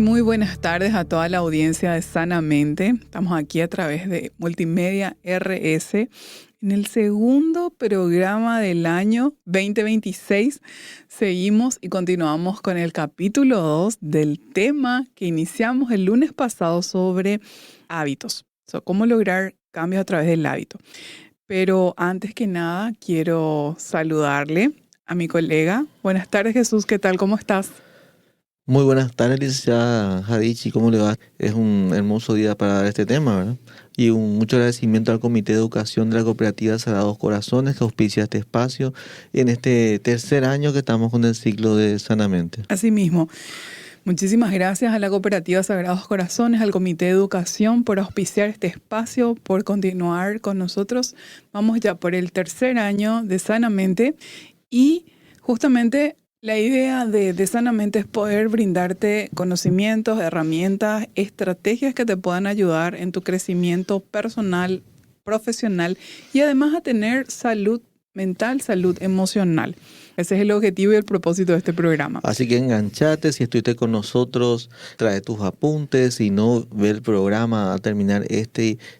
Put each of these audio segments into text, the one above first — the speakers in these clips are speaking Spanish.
Muy buenas tardes a toda la audiencia de Sanamente. Estamos aquí a través de Multimedia RS en el segundo programa del año 2026. Seguimos y continuamos con el capítulo 2 del tema que iniciamos el lunes pasado sobre hábitos. Cómo lograr cambios a través del hábito. Pero antes que nada, quiero saludarle a mi colega. Buenas tardes, Jesús. ¿Qué tal? ¿Cómo estás? Muy buenas tardes, licenciada Jadichi, ¿cómo le va? Es un hermoso día para dar este tema, ¿verdad? Y mucho agradecimiento al Comité de Educación de la Cooperativa Sagrados Corazones que auspicia este espacio en este tercer año que estamos con el ciclo de Sanamente. Asimismo, muchísimas gracias a la Cooperativa Sagrados Corazones, al Comité de Educación por auspiciar este espacio, por continuar con nosotros. Vamos ya por el tercer año de Sanamente y justamente la idea de Sanamente es poder brindarte conocimientos, herramientas, estrategias que te puedan ayudar en tu crecimiento personal, profesional y además a tener salud mental, salud emocional. Ese es el objetivo y el propósito de este programa. Así que enganchate, si estuviste con nosotros, trae tus apuntes, si no, ve el programa a terminar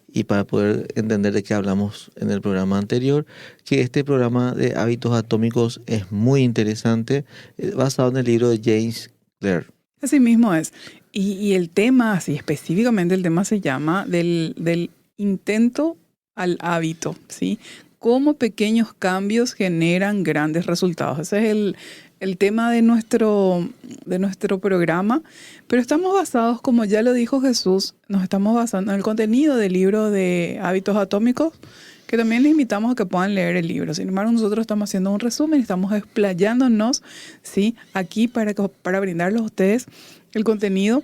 y para poder entender de qué hablamos en el programa anterior, que este programa de hábitos atómicos es muy interesante, basado en el libro de James Clear. Así mismo es. Y el tema, así específicamente el tema se llama del intento al hábito, ¿sí? Cómo pequeños cambios generan grandes resultados. Ese es el tema de nuestro programa. Pero estamos basados, como ya lo dijo Jesús, nos estamos basando en el contenido del libro de Hábitos Atómicos, que también les invitamos a que puedan leer el libro. Sin embargo, nosotros estamos haciendo un resumen, estamos explayándonos, ¿sí?, aquí para brindarles a ustedes el contenido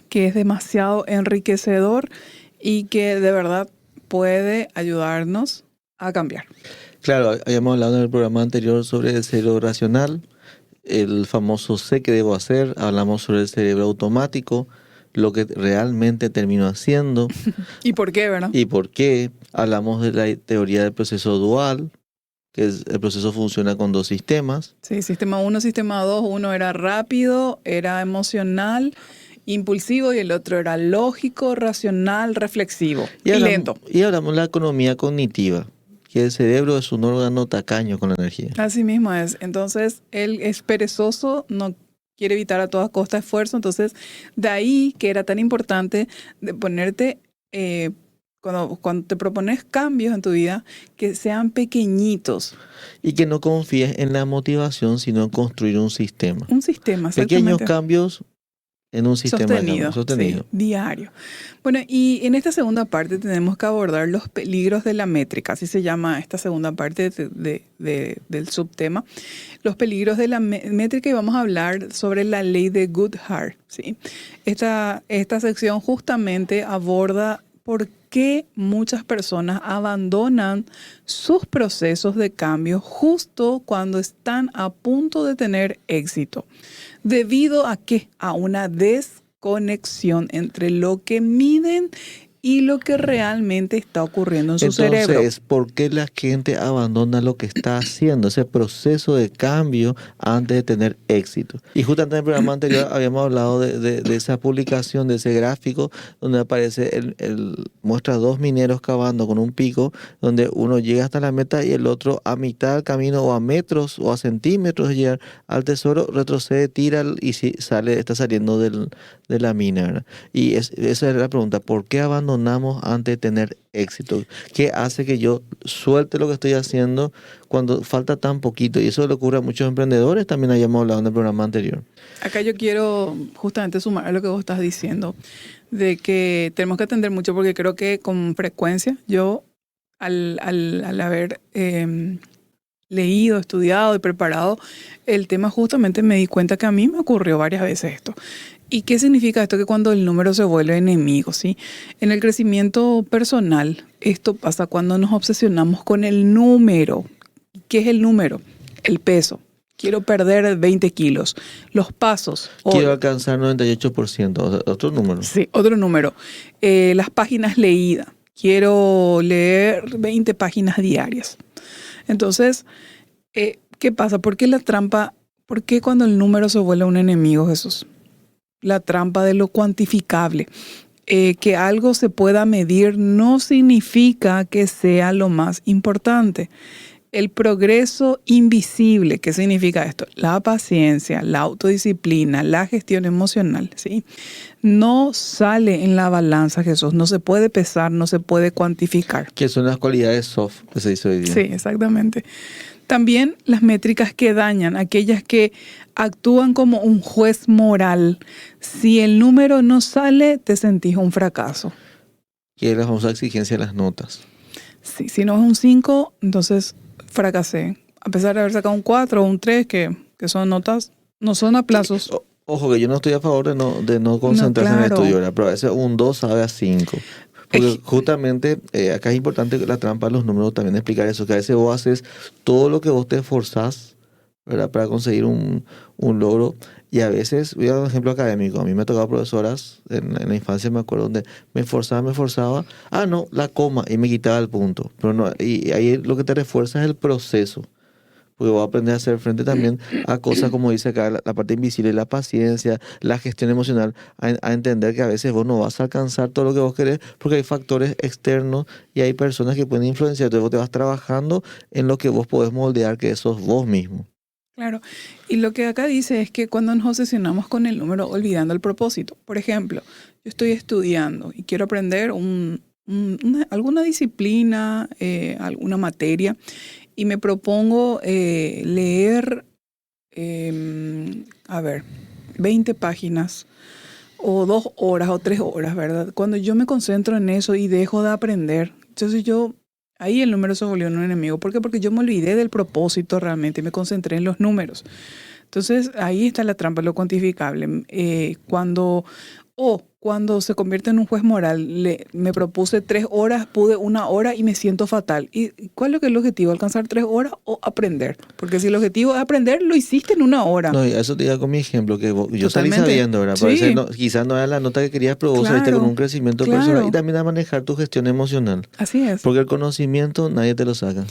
que es demasiado enriquecedor y que de verdad puede ayudarnos a cambiar. Claro, habíamos hablado en el programa anterior sobre el cerebro racional, el famoso sé que debo hacer, hablamos sobre el cerebro automático, lo que realmente termino haciendo. ¿Y por qué, verdad? ¿Y por qué? Hablamos de la teoría del proceso dual, que el proceso funciona con dos sistemas. Sí, sistema 1, sistema 2, uno era rápido, era emocional, impulsivo y el otro era lógico, racional, reflexivo y lento. Y hablamos de la economía cognitiva, que el cerebro es un órgano tacaño con la energía. Así mismo es. Entonces, él es perezoso, no quiere evitar a toda costa esfuerzo. Entonces, de ahí que era tan importante de ponerte, cuando te propones cambios en tu vida, que sean pequeñitos. Y que no confíes en la motivación, sino en construir un sistema. Un sistema, pequeños cambios en un sistema sostenido. Sí, diario. Bueno, y en esta segunda parte tenemos que abordar los peligros de la métrica, así se llama esta segunda parte del subtema, los peligros de la métrica, y vamos a hablar sobre la ley de Goodhart, ¿sí? Esta sección justamente aborda por qué muchas personas abandonan sus procesos de cambio justo cuando están a punto de tener éxito. ¿Debido a qué? A una desconexión entre lo que miden y lo que realmente está ocurriendo en su cerebro. Entonces, ¿por qué la gente abandona lo que está haciendo? Ese proceso de cambio antes de tener éxito. Y justamente en el programa anterior habíamos hablado de esa publicación, de ese gráfico, donde aparece muestra dos mineros cavando con un pico, donde uno llega hasta la meta y el otro a mitad del camino o a metros o a centímetros de llegar al tesoro, retrocede, tira y está saliendo de la mina, ¿verdad? Y esa es la pregunta, ¿por qué abandonamos antes de tener éxito? ¿Qué hace que yo suelte lo que estoy haciendo cuando falta tan poquito? Y eso le ocurre a muchos emprendedores, también habíamos hablado en el programa anterior. Acá yo quiero justamente sumar a lo que vos estás diciendo, de que tenemos que atender mucho, porque creo que con frecuencia yo, al haber leído, estudiado y preparado el tema, justamente me di cuenta que a mí me ocurrió varias veces esto. ¿Y qué significa esto? Que cuando el número se vuelve enemigo, ¿sí? En el crecimiento personal, esto pasa cuando nos obsesionamos con el número. ¿Qué es el número? El peso. Quiero perder 20 kilos. Los pasos. Quiero alcanzar 98%, otro número. Sí, otro número. Las páginas leídas. Quiero leer 20 páginas diarias. Entonces, ¿qué pasa? ¿Por qué la trampa? ¿Por qué cuando el número se vuelve un enemigo, Jesús? la trampa de lo cuantificable. Que algo se pueda medir no significa que sea lo más importante. El progreso invisible, ¿qué significa esto? La paciencia, la autodisciplina, la gestión emocional, ¿sí? No sale en la balanza, Jesús. No se puede pesar, no se puede cuantificar. Que son las cualidades soft que se dice hoy día. Sí, exactamente. También las métricas que dañan, aquellas que actúan como un juez moral. Si el número no sale, te sentís un fracaso. Que es la famosa exigencia de las notas. Sí, si no es un 5, entonces fracasé. A pesar de haber sacado un 4 o un 3, que son notas, no son aplazos. Ojo, que yo no estoy a favor de no concentrarse en el estudio, ¿verdad? Pero a veces un 2 sabe a 5. Porque justamente acá es importante la trampa de los números también explicar eso, que a veces vos haces todo lo que vos te esforzás, ¿verdad? Para conseguir un logro. Y a veces, voy a dar un ejemplo académico, a mí me ha tocado profesoras en la infancia, me acuerdo, donde me esforzaba, no, la coma, y me quitaba el punto. Pero no, y ahí lo que te refuerza es el proceso. Porque voy a aprender a hacer frente también a cosas como dice acá, la parte invisible, la paciencia, la gestión emocional, a entender que a veces vos no vas a alcanzar todo lo que vos querés porque hay factores externos y hay personas que pueden influenciar. Entonces vos te vas trabajando en lo que vos podés moldear, que sos vos mismo. Claro, y lo que acá dice es que cuando nos obsesionamos con el número, olvidando el propósito. Por ejemplo, yo estoy estudiando y quiero aprender alguna disciplina, alguna materia, y me propongo leer, 20 páginas o 2 horas o 3 horas, ¿verdad? Cuando yo me concentro en eso y dejo de aprender, entonces ahí el número se volvió un enemigo. ¿Por qué? Porque yo me olvidé del propósito realmente y me concentré en los números. Entonces ahí está la trampa, lo cuantificable. Cuando se convierte en un juez moral, me propuse 3 horas, pude 1 hora y me siento fatal. ¿Y cuál es lo que es el objetivo? ¿Alcanzar 3 horas o aprender? Porque si el objetivo es aprender, lo hiciste en 1 hora. No, y eso te digo con mi ejemplo, que yo salí Totalmente. sabiendo, ¿verdad? Sí. Quizás no era la nota que querías, pero vos saliste con un crecimiento personal y también a manejar tu gestión emocional. Así es. Porque el conocimiento nadie te lo saca.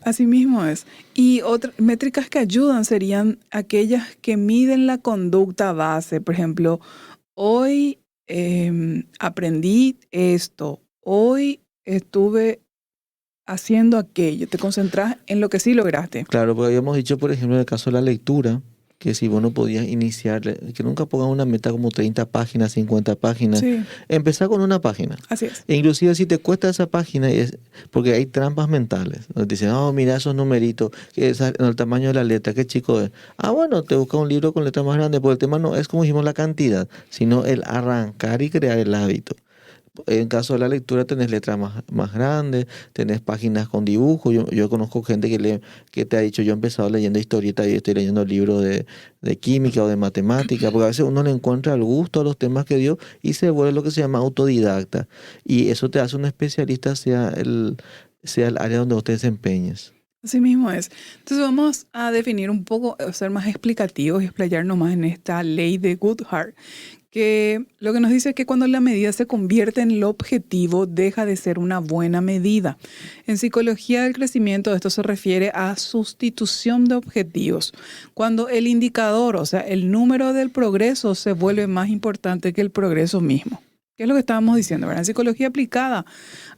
Así mismo es. Y otras métricas que ayudan serían aquellas que miden la conducta base. Por ejemplo, hoy aprendí esto, hoy estuve haciendo aquello. Te concentras en lo que sí lograste. Claro, porque habíamos dicho, por ejemplo, en el caso de la lectura, que si vos no podías iniciar, que nunca pongas una meta como 30 páginas, 50 páginas. Sí. Empezá con una página. Así es. E inclusive si te cuesta esa página, porque hay trampas mentales. Nos dicen, mira esos numeritos, en el tamaño de la letra, qué chico es. Bueno, te busca un libro con letra más grande, porque el tema no es, como dijimos, la cantidad, sino el arrancar y crear el hábito. En caso de la lectura tenés letras más grandes, tenés páginas con dibujos. Yo conozco gente que te ha dicho, yo he empezado leyendo historietas y estoy leyendo libros de química o de matemática, porque a veces uno le encuentra el gusto a los temas que dio y se vuelve lo que se llama autodidacta. Y eso te hace un especialista, sea el área donde vos te desempeñes. Así mismo es. Entonces vamos a definir un poco, ser más explicativos y explayarnos más en esta ley de Goodhart, que lo que nos dice es que cuando la medida se convierte en el objetivo, deja de ser una buena medida. En psicología del crecimiento, esto se refiere a sustitución de objetivos. Cuando el indicador, o sea, el número del progreso se vuelve más importante que el progreso mismo. ¿Qué es lo que estábamos diciendo, ¿verdad? En psicología aplicada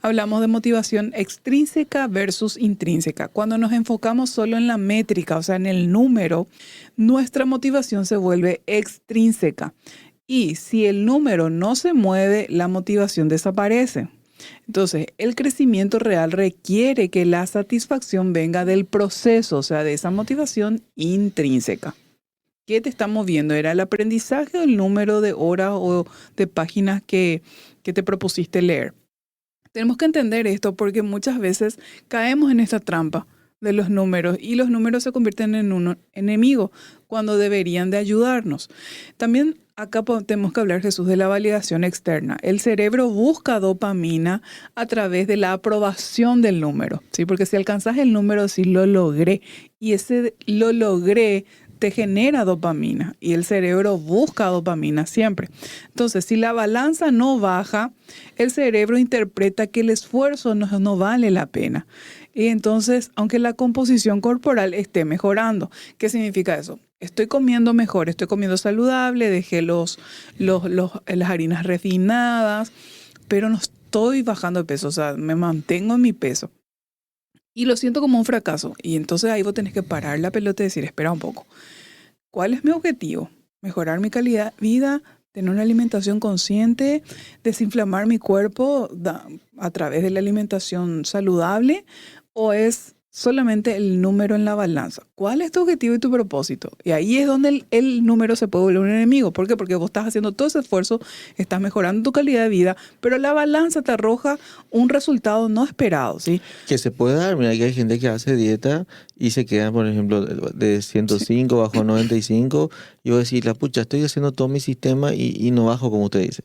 hablamos de motivación extrínseca versus intrínseca. Cuando nos enfocamos solo en la métrica, o sea, en el número, nuestra motivación se vuelve extrínseca. Y si el número no se mueve, la motivación desaparece. Entonces, el crecimiento real requiere que la satisfacción venga del proceso, o sea, de esa motivación intrínseca. ¿Qué te está moviendo? ¿Era el aprendizaje o el número de horas o de páginas que te propusiste leer? Tenemos que entender esto porque muchas veces caemos en esta trampa de los números y los números se convierten en un enemigo cuando deberían de ayudarnos. También acá tenemos que hablar, Jesús, de la validación externa. El cerebro busca dopamina a través de la aprobación del número, ¿sí? Porque si alcanzas el número, sí lo logré. Y ese lo logré te genera dopamina y el cerebro busca dopamina siempre. Entonces, si la balanza no baja, el cerebro interpreta que el esfuerzo no vale la pena. Y entonces, aunque la composición corporal esté mejorando, ¿qué significa eso? estoy comiendo mejor, estoy comiendo saludable, dejé las harinas refinadas, pero no estoy bajando de peso, o sea, me mantengo en mi peso. Y lo siento como un fracaso. Y entonces ahí vos tenés que parar la pelota y decir, espera un poco, ¿cuál es mi objetivo? Mejorar mi calidad de vida, tener una alimentación consciente, desinflamar mi cuerpo a través de la alimentación saludable, o es solamente el número en la balanza. ¿Cuál es tu objetivo y tu propósito? Y ahí es donde el número se puede volver un enemigo. ¿Por qué? Porque vos estás haciendo todo ese esfuerzo, estás mejorando tu calidad de vida, pero la balanza te arroja un resultado no esperado, ¿sí? Que se puede dar, mira que hay gente que hace dieta y se queda, por ejemplo, de 105 bajo 95, y vos decís, la pucha, estoy haciendo todo mi sistema y no bajo como usted dice.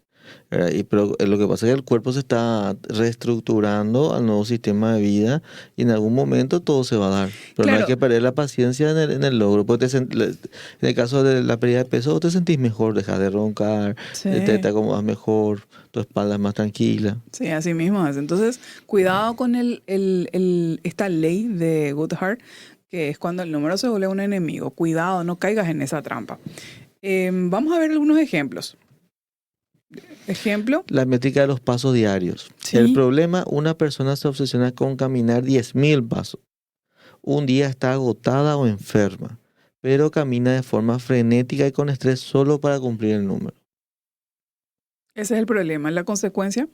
¿Verdad? Pero lo que pasa es que el cuerpo se está reestructurando al nuevo sistema de vida y en algún momento todo se va a dar. Pero no hay Claro, que perder la paciencia en el logro. Porque en el caso de la pérdida de peso, vos te sentís mejor, dejas de roncar, te sí. acomodas mejor, tu espalda es más tranquila. Sí, así mismo es. Entonces, cuidado con esta ley de Goodhart, que es cuando el número se vuelve un enemigo. Cuidado, no caigas en esa trampa. Vamos a ver algunos ejemplos. Ejemplo, La métrica de los pasos diarios. El sí, problema, una persona se obsesiona con caminar 10.000 pasos. Un día está agotada o enferma, pero camina de forma frenética y con estrés solo para cumplir el número. ese es el problema. La consecuencia,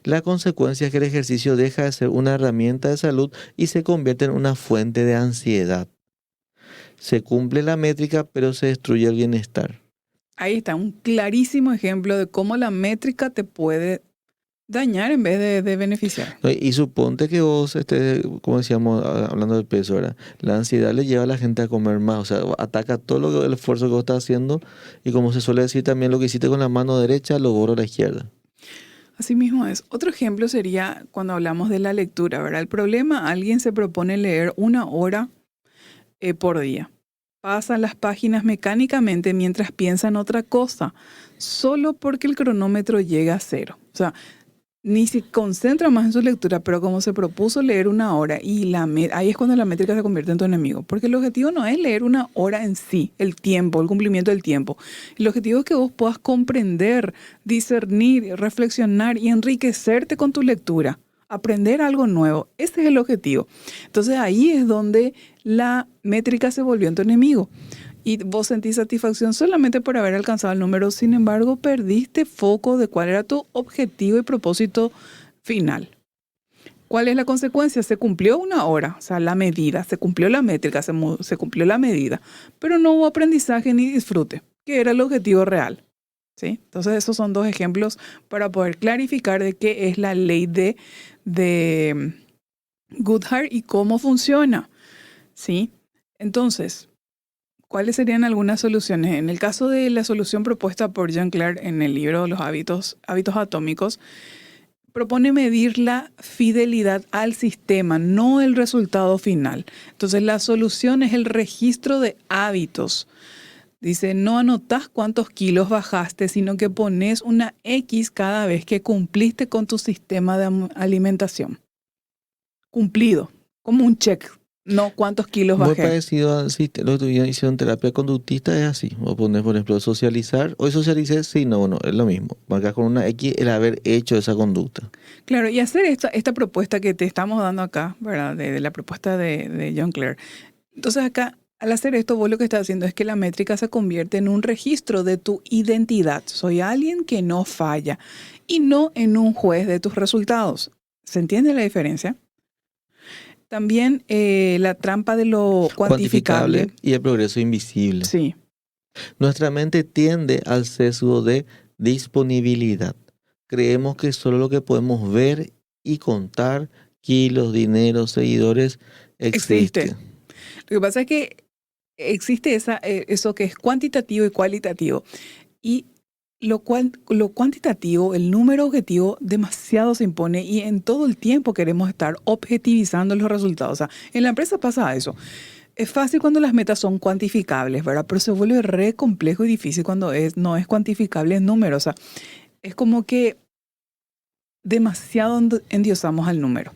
La consecuencia es que el ejercicio deja de ser una herramienta de salud y se convierte en una fuente de ansiedad. Se cumple la métrica, pero se destruye el bienestar. ahí está un clarísimo ejemplo de cómo la métrica te puede dañar en vez de beneficiar. ¿No? Y suponte que vos, como decíamos, hablando del peso, ¿verdad? La ansiedad le lleva a la gente a comer más, o sea, ataca todo el esfuerzo que vos estás haciendo y como se suele decir también, lo que hiciste con la mano derecha lo borra a la izquierda. Así mismo es. Otro ejemplo sería cuando hablamos de la lectura, ¿verdad? El problema, alguien se propone leer 1 hora por día. Pasan las páginas mecánicamente mientras piensa en otra cosa, solo porque el cronómetro llega a cero. O sea, ni se concentra más en su lectura, pero como se propuso leer 1 hora, y ahí es cuando la métrica se convierte en tu enemigo. Porque el objetivo no es leer 1 hora en sí, el tiempo, el cumplimiento del tiempo. El objetivo es que vos puedas comprender, discernir, reflexionar y enriquecerte con tu lectura. Aprender algo nuevo. Ese es el objetivo. Entonces ahí es donde la métrica se volvió en tu enemigo. Y vos sentís satisfacción solamente por haber alcanzado el número, sin embargo, perdiste foco de cuál era tu objetivo y propósito final. ¿Cuál es la consecuencia? Se cumplió 1 hora, o sea, la medida, se cumplió la métrica, se cumplió la medida, pero no hubo aprendizaje ni disfrute, que era el objetivo real. ¿Sí? Entonces, esos son dos ejemplos para poder clarificar de qué es la ley de Goodhart y cómo funciona. ¿Sí? Entonces, ¿cuáles serían algunas soluciones? En el caso de la solución propuesta por Jean Clair en el libro Los hábitos atómicos, propone medir la fidelidad al sistema, no el resultado final. Entonces, la solución es el registro de hábitos. Dice, no anotás cuántos kilos bajaste, sino que pones una X cada vez que cumpliste con tu sistema de alimentación. Cumplido, como un check. No cuántos kilos Muy bajé. parecido a lo que hicieron terapia conductista, es así. O poner, por ejemplo, socializar. Hoy socialicé, sí, no, es lo mismo. Marcar con una X el haber hecho esa conducta. Claro, y hacer esta propuesta que te estamos dando acá, ¿verdad? De la propuesta de John Clare. Entonces acá, al hacer esto, vos lo que estás haciendo es que la métrica se convierte en un registro de tu identidad. Soy alguien que no falla y no en un juez de tus resultados. ¿Se entiende la diferencia? También la trampa de lo cuantificable. Y el progreso invisible. Sí, Nuestra mente tiende al sesgo de disponibilidad. Creemos que solo lo que podemos ver y contar, kilos, dinero, seguidores, existe. existe. Lo que pasa es que existe eso que es cuantitativo y cualitativo. Y lo cuantitativo, el número objetivo, demasiado se impone y en todo el tiempo queremos estar objetivizando los resultados. O sea, en la empresa pasa eso. Es fácil cuando las metas son cuantificables, ¿verdad? Pero se vuelve re complejo y difícil cuando no es cuantificable en números. O sea, es como que demasiado endiosamos al número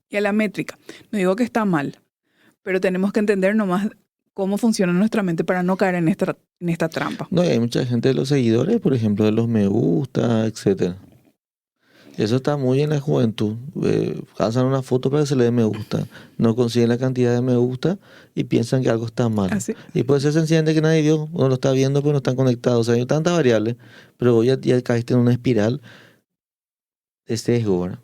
y a la métrica. No digo que está mal, pero tenemos que entender nomás cómo funciona nuestra mente para no caer en esta trampa. No, y hay mucha gente de los seguidores, por ejemplo, de los me gusta, etcétera. Eso está muy en la juventud. Hacen una foto para que se le dé me gusta. No consiguen la cantidad de me gusta y piensan que algo está mal. Así. Y puede ser sencillamente que nadie vio, uno lo está viendo, pero no están conectados. O sea, hay tantas variables, pero vos ya caíste en una espiral de sesgo, ¿verdad?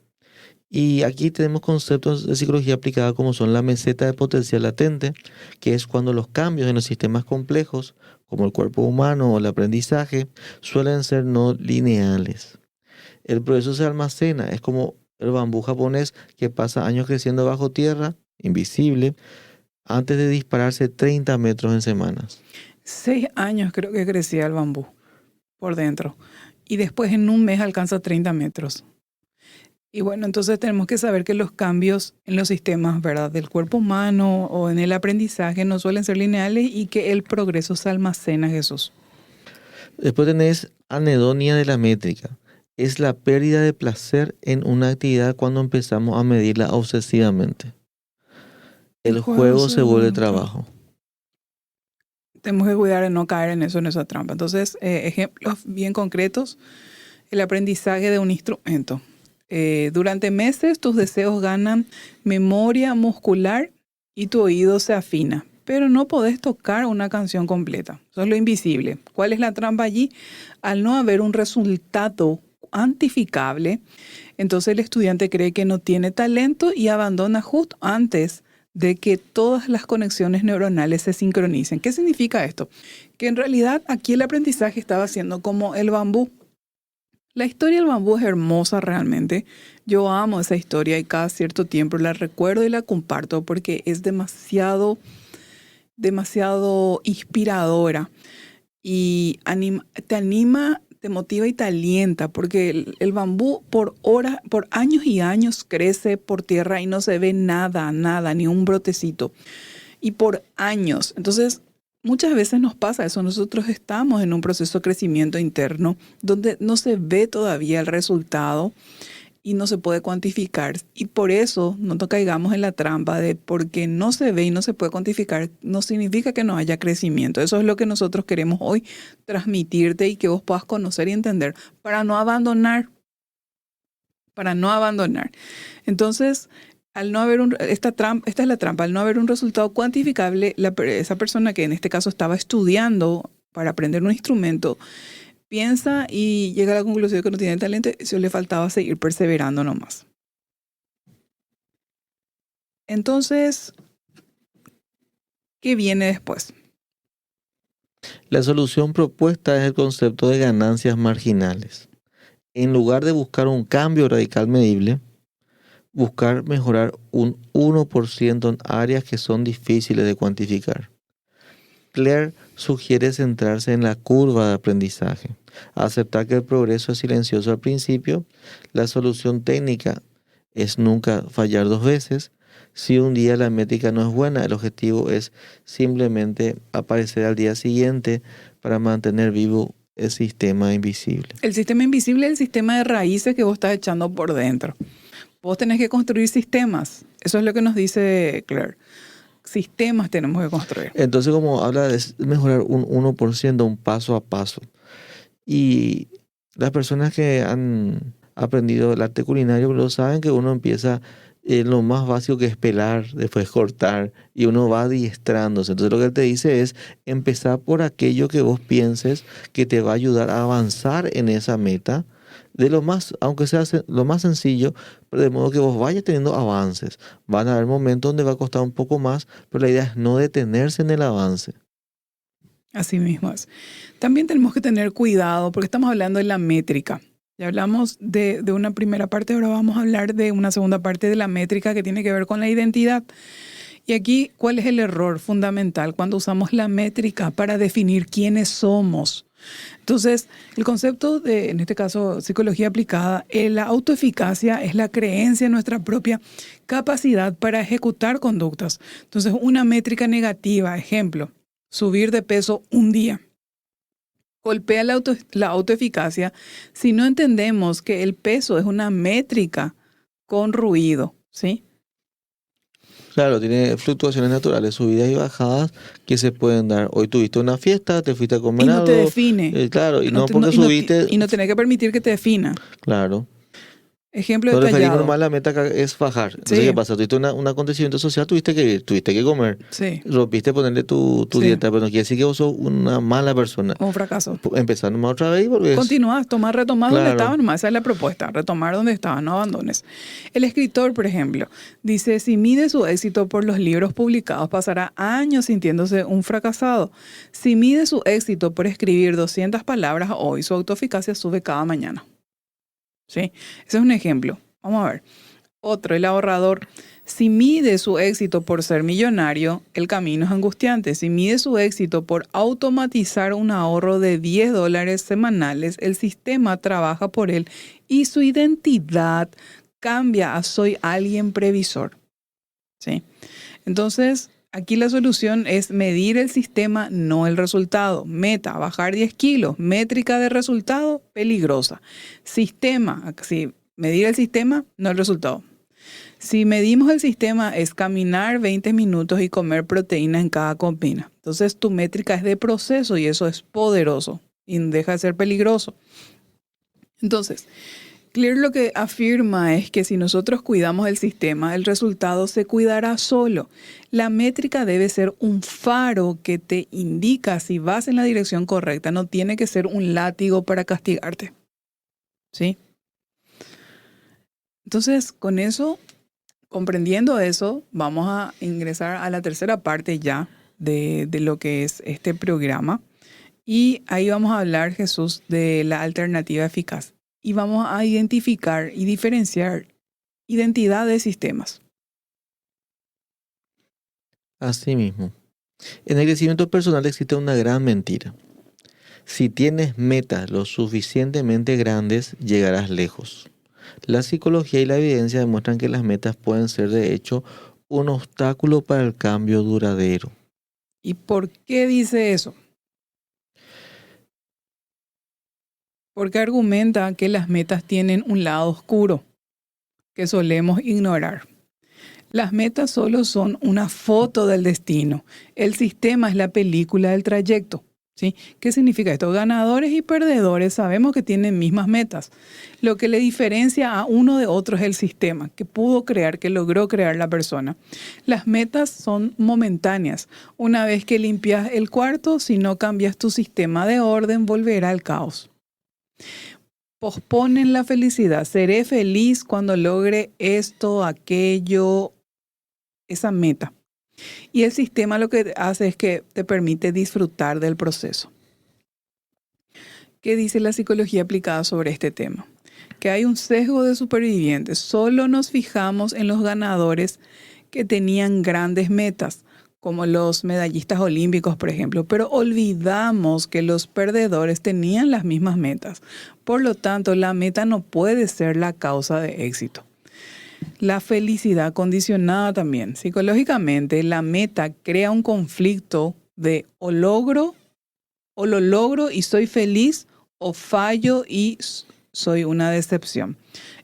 Y aquí tenemos conceptos de psicología aplicada como son la meseta de potencial latente, que es cuando los cambios en los sistemas complejos, como el cuerpo humano o el aprendizaje, suelen ser no lineales. El proceso se almacena, es como el bambú japonés que pasa años creciendo bajo tierra, invisible, antes de dispararse 30 metros en semanas. 6 años creo que crecía el bambú por dentro. Y después en un mes alcanza 30 metros. Y bueno, entonces tenemos que saber que los cambios en los sistemas, ¿verdad?, del cuerpo humano o en el aprendizaje no suelen ser lineales y que el progreso se almacena, Jesús. Después tenés anedonia de la métrica. Es la pérdida de placer en una actividad cuando empezamos a medirla obsesivamente. El juego se vuelve trabajo. Tenemos que cuidar de no caer en eso, en esa trampa. Entonces, ejemplos bien concretos, el aprendizaje de un instrumento. Durante meses tus deseos ganan memoria muscular y tu oído se afina, pero no podés tocar una canción completa. Eso es lo invisible. ¿Cuál es la trampa allí? Al no haber un resultado cuantificable, entonces el estudiante cree que no tiene talento y abandona justo antes de que todas las conexiones neuronales se sincronicen. ¿Qué significa esto? Que en realidad aquí el aprendizaje estaba siendo como el bambú. La historia del bambú es hermosa realmente. Yo amo esa historia y cada cierto tiempo la recuerdo y la comparto porque es demasiado inspiradora y te anima, te motiva y te alienta porque el bambú por años y años crece por tierra y no se ve nada, ni un brotecito. Y por años. Entonces, muchas veces nos pasa eso. Nosotros estamos en un proceso de crecimiento interno donde no se ve todavía el resultado y no se puede cuantificar. Y por eso no nos caigamos en la trampa de porque no se ve y no se puede cuantificar, no significa que no haya crecimiento. Eso es lo que nosotros queremos hoy transmitirte y que vos puedas conocer y entender para no abandonar. Entonces, al no haber esta es la trampa, al no haber un resultado cuantificable, esa persona que en este caso estaba estudiando para aprender un instrumento, piensa y llega a la conclusión de que no tiene talento, eso le faltaba seguir perseverando nomás. Entonces, ¿qué viene después? La solución propuesta es el concepto de ganancias marginales. En lugar de buscar un cambio radical medible, buscar mejorar un 1% en áreas que son difíciles de cuantificar. Claire sugiere centrarse en la curva de aprendizaje, aceptar que el progreso es silencioso al principio. La solución técnica es nunca fallar 2 veces. Si un día la métrica no es buena, el objetivo es simplemente aparecer al día siguiente para mantener vivo el sistema invisible. El sistema invisible es el sistema de raíces que vos estás echando por dentro. Vos tenés que construir sistemas. Eso es lo que nos dice Claire. Sistemas tenemos que construir. Entonces, como habla de mejorar un 1%, un paso a paso. Y las personas que han aprendido el arte culinario lo saben que uno empieza en lo más básico, que es pelar, después cortar, y uno va adiestrándose. Entonces lo que él te dice es empezar por aquello que vos pienses que te va a ayudar a avanzar en esa meta, de lo más, aunque sea lo más sencillo, pero de modo que vos vayas teniendo avances. Van a haber momentos donde va a costar un poco más, pero la idea es no detenerse en el avance. Así mismo es. También tenemos que tener cuidado porque estamos hablando de la métrica. Ya hablamos de una primera parte, ahora vamos a hablar de una segunda parte de la métrica que tiene que ver con la identidad. Y aquí, ¿cuál es el error fundamental cuando usamos la métrica para definir quiénes somos? Entonces, el concepto de, en este caso, psicología aplicada, la autoeficacia es la creencia en nuestra propia capacidad para ejecutar conductas. Entonces, una métrica negativa, ejemplo, subir de peso un día, golpea la autoeficacia si no entendemos que el peso es una métrica con ruido, ¿sí? Claro, tiene fluctuaciones naturales, subidas y bajadas que se pueden dar. Hoy tuviste una fiesta, te fuiste a Y comer no te algo, define. claro, y No no te- no- porque subiste, y no tenés que permitir que te defina. claro. Ejemplo Nos referimos detallado. nomás, la meta acá es bajar. Entonces, ¿qué Sí, pasa? Tuviste un acontecimiento social, tuviste que ir, tuviste que comer, sí, rompiste ponerle tu sí. dieta, pero no quiere decir que vos sos una mala persona. Un fracaso. Empezar nomás otra vez porque es, Continúas, retomás donde claro, estabas, nomás esa es la propuesta, retomar donde estabas, no abandones. El escritor, por ejemplo, dice, si mide su éxito por los libros publicados, pasará años sintiéndose un fracasado. Si mide su éxito por escribir 200 palabras hoy, su autoeficacia sube cada mañana. ¿Sí? Ese es un ejemplo. Vamos a ver. Otro, el ahorrador. Si mide su éxito por ser millonario, el camino es angustiante. Si mide su éxito por automatizar un ahorro de $10 semanales, el sistema trabaja por él y su identidad cambia a soy alguien previsor. ¿Sí? Entonces, aquí la solución es medir el sistema, no el resultado. Meta, bajar 10 kilos. Métrica de resultado, peligrosa. Sistema, sí, medir el sistema, no el resultado. Si medimos el sistema es caminar 20 minutos y comer proteína en cada comida. Entonces tu métrica es de proceso y eso es poderoso y deja de ser peligroso. Entonces, Clear lo que afirma es que si nosotros cuidamos el sistema, el resultado se cuidará solo. La métrica debe ser un faro que te indica si vas en la dirección correcta. No tiene que ser un látigo para castigarte. ¿Sí? Entonces, con eso, comprendiendo eso, vamos a ingresar a la tercera parte ya de lo que es este programa. Y ahí vamos a hablar, Jesús, de la alternativa eficaz. Y vamos a identificar y diferenciar identidad de sistemas. así mismo. En el crecimiento personal existe una gran mentira. Si tienes metas lo suficientemente grandes, llegarás lejos. La psicología y la evidencia demuestran que las metas pueden ser, de hecho, un obstáculo para el cambio duradero. ¿Y por qué dice eso? Porque argumenta que las metas tienen un lado oscuro que solemos ignorar. Las metas solo son una foto del destino. El sistema es la película del trayecto. ¿Sí? ¿Qué significa esto? Ganadores y perdedores sabemos que tienen mismas metas. Lo que le diferencia a uno de otro es el sistema que pudo crear, que logró crear la persona. Las metas son momentáneas. Una vez que limpias el cuarto, si no cambias tu sistema de orden, volverá al caos. Posponen la felicidad. Seré feliz cuando logre esto, aquello, esa meta. Y el sistema lo que hace es que te permite disfrutar del proceso. ¿Qué dice la psicología aplicada sobre este tema? Que hay un sesgo de supervivientes. Solo nos fijamos en los ganadores que tenían grandes metas, como los medallistas olímpicos, por ejemplo, pero olvidamos que los perdedores tenían las mismas metas. Por lo tanto, la meta no puede ser la causa de éxito. La felicidad condicionada también. Psicológicamente, la meta crea un conflicto de o lo logro y soy feliz, o fallo y soy una decepción.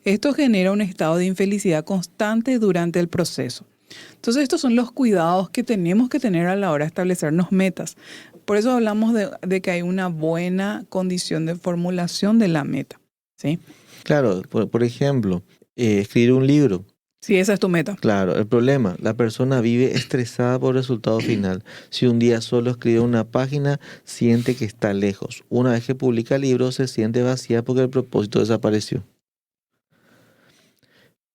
Esto genera un estado de infelicidad constante durante el proceso. Entonces, estos son los cuidados que tenemos que tener a la hora de establecernos metas. Por eso hablamos de que hay una buena condición de formulación de la meta. ¿Sí? Claro, por ejemplo, escribir un libro. Si esa es tu meta. Claro, el problema, la persona vive estresada por el resultado final. Si un día solo escribe una página, siente que está lejos. Una vez que publica el libro, se siente vacía porque el propósito desapareció.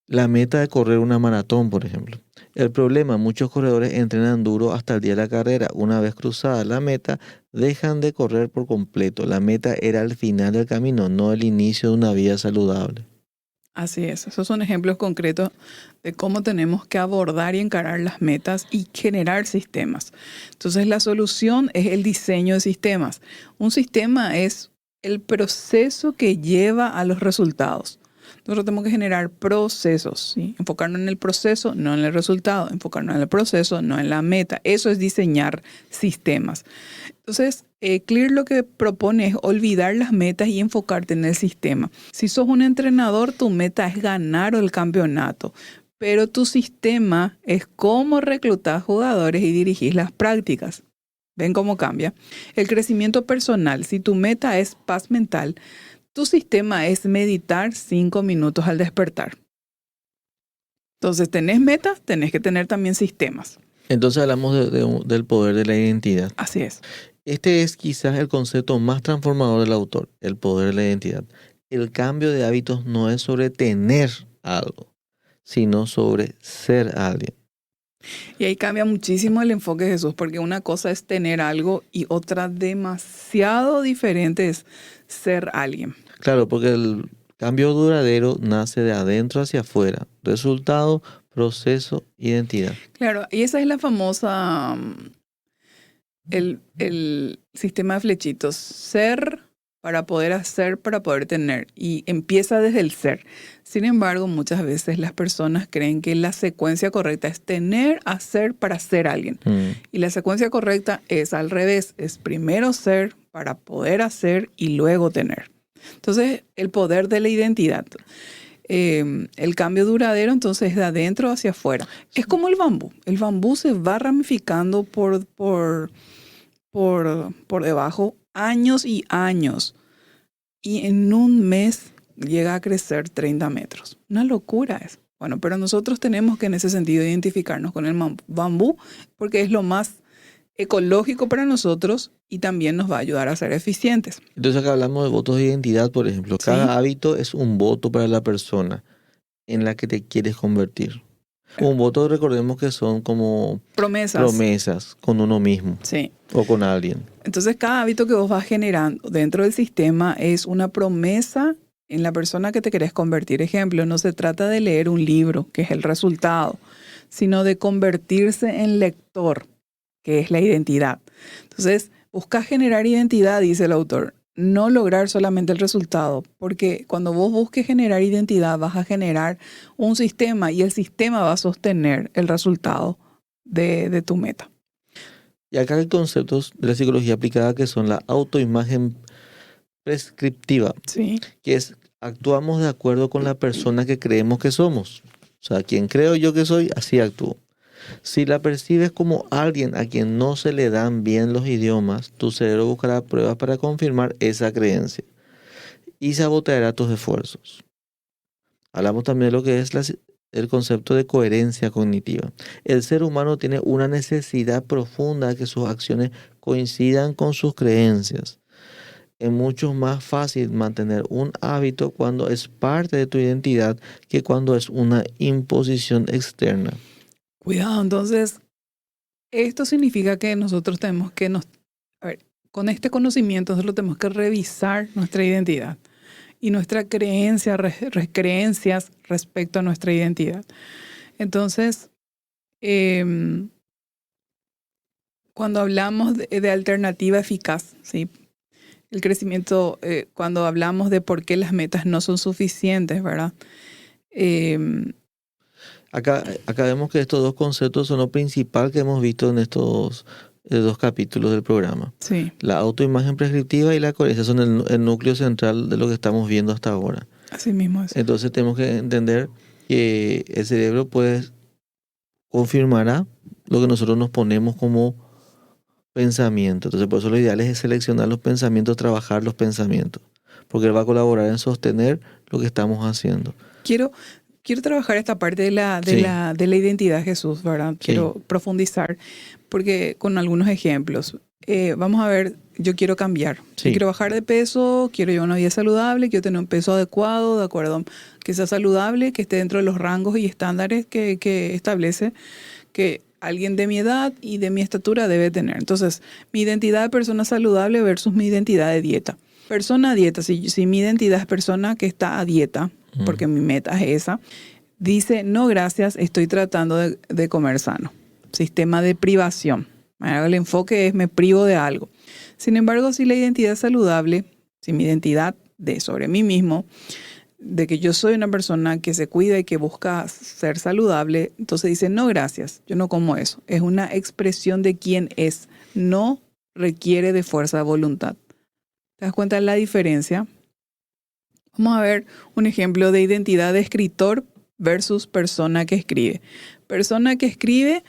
La meta de correr una maratón, por ejemplo. El problema, muchos corredores entrenan duro hasta el día de la carrera. Una vez cruzada la meta, dejan de correr por completo. La meta era el final del camino, no el inicio de una vida saludable. Así es, esos son ejemplos concretos de cómo tenemos que abordar y encarar las metas y generar sistemas. Entonces, la solución es el diseño de sistemas. Un sistema es el proceso que lleva a los resultados. Nosotros tenemos que generar procesos, ¿sí? Enfocarnos en el proceso, no en el resultado. Enfocarnos en el proceso, no en la meta. Eso es diseñar sistemas. Entonces, Clear lo que propone es olvidar las metas y enfocarte en el sistema. Si sos un entrenador, tu meta es ganar el campeonato, pero tu sistema es cómo reclutar jugadores y dirigir las prácticas. ¿Ven cómo cambia? El crecimiento personal, si tu meta es paz mental, tu sistema es meditar 5 minutos al despertar. Entonces, tenés metas, tenés que tener también sistemas. Entonces hablamos del poder de la identidad. Así es. Este es quizás el concepto más transformador del autor, el poder de la identidad. El cambio de hábitos no es sobre tener algo, sino sobre ser alguien. Y ahí cambia muchísimo el enfoque de Jesús, porque una cosa es tener algo y otra demasiado diferente es ser alguien. Claro, porque el cambio duradero nace de adentro hacia afuera. Resultado, proceso, identidad. Claro, y esa es la famosa, el sistema de flechitos. Ser para poder hacer, para poder tener. Y empieza desde el ser. Sin embargo, muchas veces las personas creen que la secuencia correcta es tener, hacer para ser alguien. Y la secuencia correcta es al revés. Es primero ser para poder hacer y luego tener. Entonces, el poder de la identidad. El cambio duradero, entonces, es de adentro hacia afuera. Es como el bambú. El bambú se va ramificando por debajo años y años. Y en un mes llega a crecer 30 metros. Una locura es. Bueno, pero nosotros tenemos que en ese sentido identificarnos con el bambú porque es lo más ecológico para nosotros y también nos va a ayudar a ser eficientes. Entonces acá hablamos de votos de identidad, por ejemplo. Cada Sí. hábito es un voto para la persona en la que te quieres convertir. Un voto, recordemos que son como promesas con uno mismo. Sí. O con alguien. Entonces cada hábito que vos vas generando dentro del sistema es una promesa en la persona que te querés convertir. Ejemplo, no se trata de leer un libro, que es el resultado, sino de convertirse en lector, que es la identidad. Entonces, busca generar identidad, dice el autor, no lograr solamente el resultado, porque cuando vos busques generar identidad vas a generar un sistema y el sistema va a sostener el resultado de tu meta. Y acá hay conceptos de la psicología aplicada que son la autoimagen prescriptiva, Sí. que es actuamos de acuerdo con la persona que creemos que somos. O sea, quien creo yo que soy, así actúo. Si la percibes como alguien a quien no se le dan bien los idiomas, tu cerebro buscará pruebas para confirmar esa creencia y saboteará tus esfuerzos. Hablamos también de lo que es el concepto de coherencia cognitiva. El ser humano tiene una necesidad profunda de que sus acciones coincidan con sus creencias. Es mucho más fácil mantener un hábito cuando es parte de tu identidad que cuando es una imposición externa. Cuidado, entonces, esto significa que nosotros tenemos que con este conocimiento nosotros tenemos que revisar nuestra identidad y nuestra creencia, creencias respecto a nuestra identidad. Entonces, cuando hablamos de alternativa eficaz, ¿sí? El crecimiento, cuando hablamos de por qué las metas no son suficientes, ¿verdad? Acá vemos que estos dos conceptos son lo principal que hemos visto en estos dos capítulos del programa. Sí. La autoimagen prescriptiva y la coherencia son el núcleo central de lo que estamos viendo hasta ahora. Así mismo es. Entonces tenemos que entender que el cerebro pues confirmará lo que nosotros nos ponemos como pensamiento. Entonces por eso lo ideal es seleccionar los pensamientos, trabajar los pensamientos, porque él va a colaborar en sostener lo que estamos haciendo. Quiero trabajar esta parte de la identidad de Jesús, ¿verdad? Quiero profundizar, porque con algunos ejemplos. Vamos a ver, yo quiero cambiar. Sí. Yo quiero bajar de peso, quiero llevar una vida saludable, quiero tener un peso adecuado, de acuerdo, que sea saludable, que esté dentro de los rangos y estándares que establece que alguien de mi edad y de mi estatura debe tener. Entonces, mi identidad de persona saludable versus mi identidad de dieta. Persona a dieta, si mi identidad es persona que está a dieta, porque mi meta es esa, dice, no gracias, estoy tratando de comer sano. Sistema de privación. El enfoque es me privo de algo. Sin embargo, si la identidad es saludable, si mi identidad sobre mí mismo, de que yo soy una persona que se cuida y que busca ser saludable, entonces dice, no gracias, yo no como eso. Es una expresión de quién es. No requiere de fuerza de voluntad. ¿Te das cuenta de la diferencia? Vamos a ver un ejemplo de identidad de escritor versus persona que escribe. Persona que escribe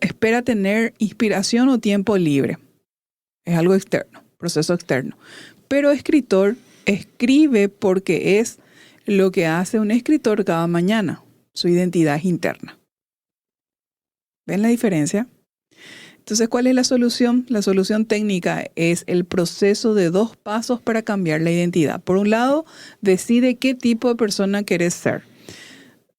espera tener inspiración o tiempo libre. Es algo externo, proceso externo. Pero escritor escribe porque es lo que hace un escritor cada mañana. Su identidad es interna. ¿Ven la diferencia? Entonces, ¿cuál es la solución? La solución técnica es el proceso de 2 pasos para cambiar la identidad. Por un lado, decide qué tipo de persona querés ser.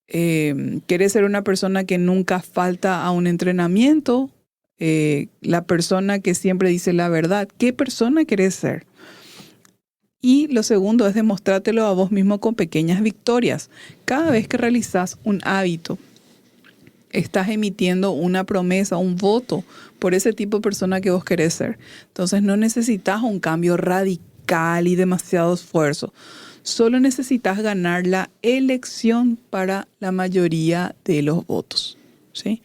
¿Querés ser una persona que nunca falta a un entrenamiento? La persona que siempre dice la verdad. ¿Qué persona querés ser? Y lo segundo es demostrártelo a vos mismo con pequeñas victorias. Cada vez que realizás un hábito, estás emitiendo una promesa, un voto por ese tipo de persona que vos querés ser. Entonces no necesitas un cambio radical y demasiado esfuerzo. Solo necesitas ganar la elección para la mayoría de los votos, ¿sí?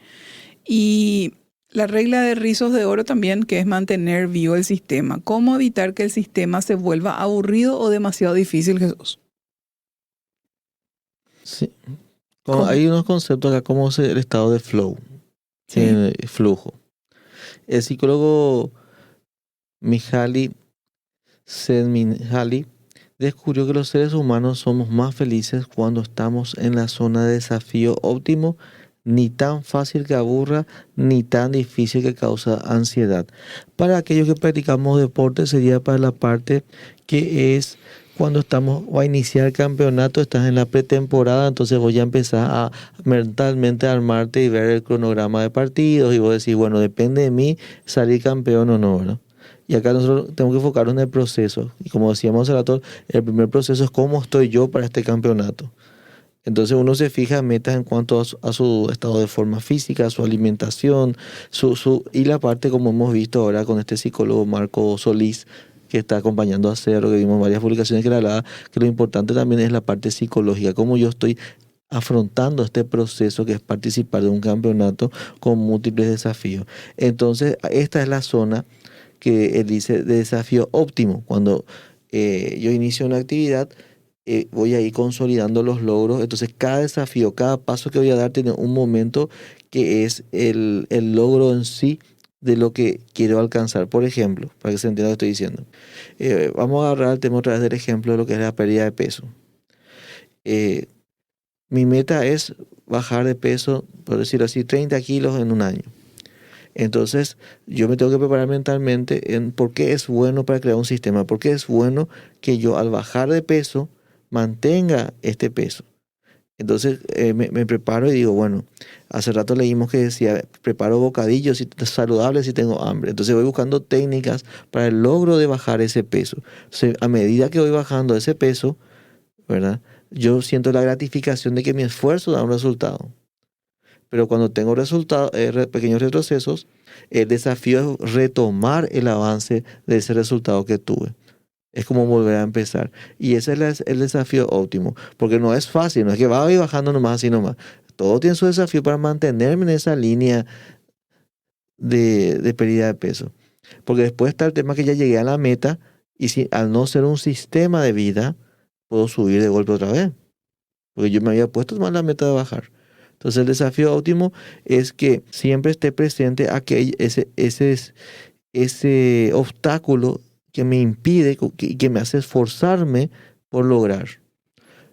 Y la regla de rizos de oro también, que es mantener vivo el sistema. ¿Cómo evitar que el sistema se vuelva aburrido o demasiado difícil, Jesús? Sí. ¿Cómo? Hay unos conceptos acá como el estado de flow, Sí. flujo. El psicólogo Mihaly Csikszentmihalyi descubrió que los seres humanos somos más felices cuando estamos en la zona de desafío óptimo, ni tan fácil que aburra, ni tan difícil que causa ansiedad. Para aquellos que practicamos deporte sería para la parte que es cuando estamos a iniciar el campeonato, estás en la pretemporada, entonces vos ya empezás a mentalmente armarte y ver el cronograma de partidos y vos decís, bueno, depende de mí salir campeón o no, ¿verdad? Y acá nosotros tenemos que enfocarnos en el proceso. Y como decíamos hace rato, el primer proceso es cómo estoy yo para este campeonato. Entonces uno se fija en metas en cuanto a su estado de forma física, su alimentación, y la parte, como hemos visto ahora con este psicólogo Marco Solís, que está acompañando a Cerro, que vimos varias publicaciones que le hablaba, que lo importante también es la parte psicológica, cómo yo estoy afrontando este proceso que es participar de un campeonato con múltiples desafíos. Entonces, esta es la zona que él dice de desafío óptimo. Cuando yo inicio una actividad, voy a ir consolidando los logros. Entonces, cada desafío, cada paso que voy a dar tiene un momento que es el logro en sí de lo que quiero alcanzar. Por ejemplo, para que se entienda lo que estoy diciendo. Vamos a agarrar el tema otra vez del ejemplo de lo que es la pérdida de peso. Mi meta es bajar de peso, por decirlo así, 30 kilos en un año. Entonces, yo me tengo que preparar mentalmente en por qué es bueno para crear un sistema, por qué es bueno que yo al bajar de peso mantenga este peso. Entonces, me preparo y digo, bueno, hace rato leímos que decía, preparo bocadillos saludables si tengo hambre. Entonces, voy buscando técnicas para el logro de bajar ese peso. Entonces, a medida que voy bajando ese peso, ¿verdad? Yo siento la gratificación de que mi esfuerzo da un resultado. Pero cuando tengo resultados, pequeños retrocesos, el desafío es retomar el avance de ese resultado que tuve. Es como volver a empezar. Y ese es el desafío óptimo. Porque no es fácil, no es que va a ir bajando nomás así nomás. Todo tiene su desafío para mantenerme en esa línea de pérdida de peso. Porque después está el tema que ya llegué a la meta y si, al no ser un sistema de vida, puedo subir de golpe otra vez. Porque yo me había puesto más la meta de bajar. Entonces el desafío óptimo es que siempre esté presente ese obstáculo que me impide y que me hace esforzarme por lograr.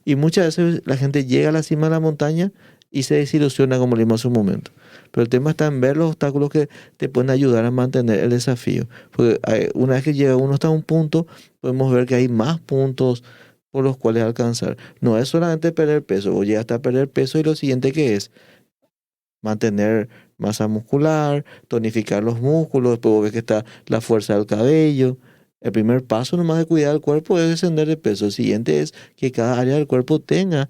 Y muchas veces la gente llega a la cima de la montaña y se desilusiona, como leímos hace un momento. Pero el tema está en ver los obstáculos que te pueden ayudar a mantener el desafío. Porque una vez que llega uno hasta un punto, podemos ver que hay más puntos por los cuales alcanzar. No es solamente perder peso, vos llegas hasta perder peso y lo siguiente que es mantener masa muscular, tonificar los músculos, después vos ves que está la fuerza del cabello. El primer paso nomás de cuidar el cuerpo es descender de peso. El siguiente es que cada área del cuerpo tenga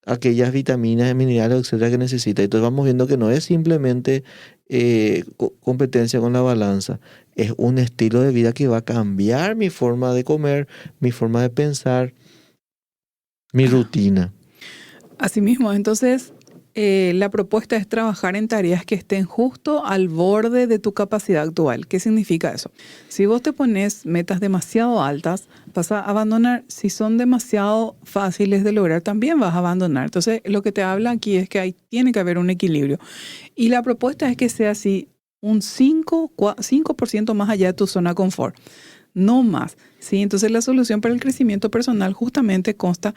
aquellas vitaminas, minerales, etcétera, que necesita. Entonces vamos viendo que no es simplemente competencia con la balanza, es un estilo de vida que va a cambiar mi forma de comer, mi forma de pensar, mi rutina. Asimismo, entonces, La propuesta es trabajar en tareas que estén justo al borde de tu capacidad actual. ¿Qué significa eso? Si vos te pones metas demasiado altas, vas a abandonar. Si son demasiado fáciles de lograr, también vas a abandonar. Entonces, lo que te habla aquí es que tiene que haber un equilibrio. Y la propuesta es que sea así un 5% más allá de tu zona de confort. No más, ¿sí? Entonces la solución para el crecimiento personal justamente consta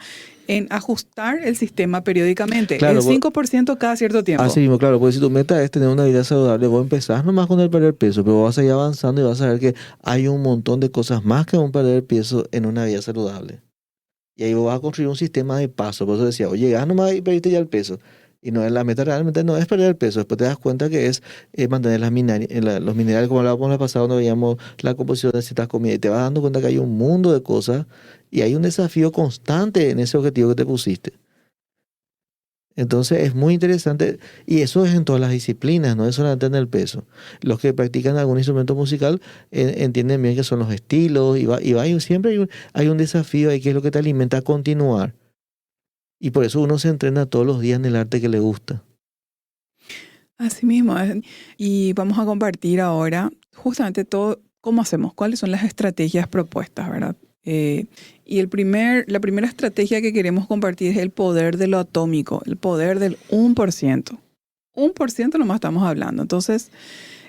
en ajustar el sistema periódicamente, Claro, el 5% cada cierto tiempo. así mismo, claro, porque si tu meta es tener una vida saludable, vos empezás nomás con el perder peso, pero vas a ir avanzando y vas a ver que hay un montón de cosas más que un perder peso en una vida saludable. Y ahí vos vas a construir un sistema de paso. Por eso decía, oye, llegas nomás y perdiste ya el peso. Y no, la meta realmente no es perder el peso. Después te das cuenta que es mantener los minerales, como hablábamos la pasada, cuando veíamos la composición de ciertas comidas. Y te vas dando cuenta que hay un mundo de cosas y hay un desafío constante en ese objetivo que te pusiste. Entonces es muy interesante y eso es en todas las disciplinas, no es solamente en el peso. Los que practican algún instrumento musical entienden bien que son los estilos y siempre hay un desafío ahí que es lo que te alimenta a continuar. Y por eso uno se entrena todos los días en el arte que le gusta. Así mismo. Y vamos a compartir ahora justamente todo, cómo hacemos, cuáles son las estrategias propuestas, ¿verdad? Y la primera estrategia que queremos compartir es el poder de lo atómico, el poder del 1%. 1% nomás estamos hablando. Entonces,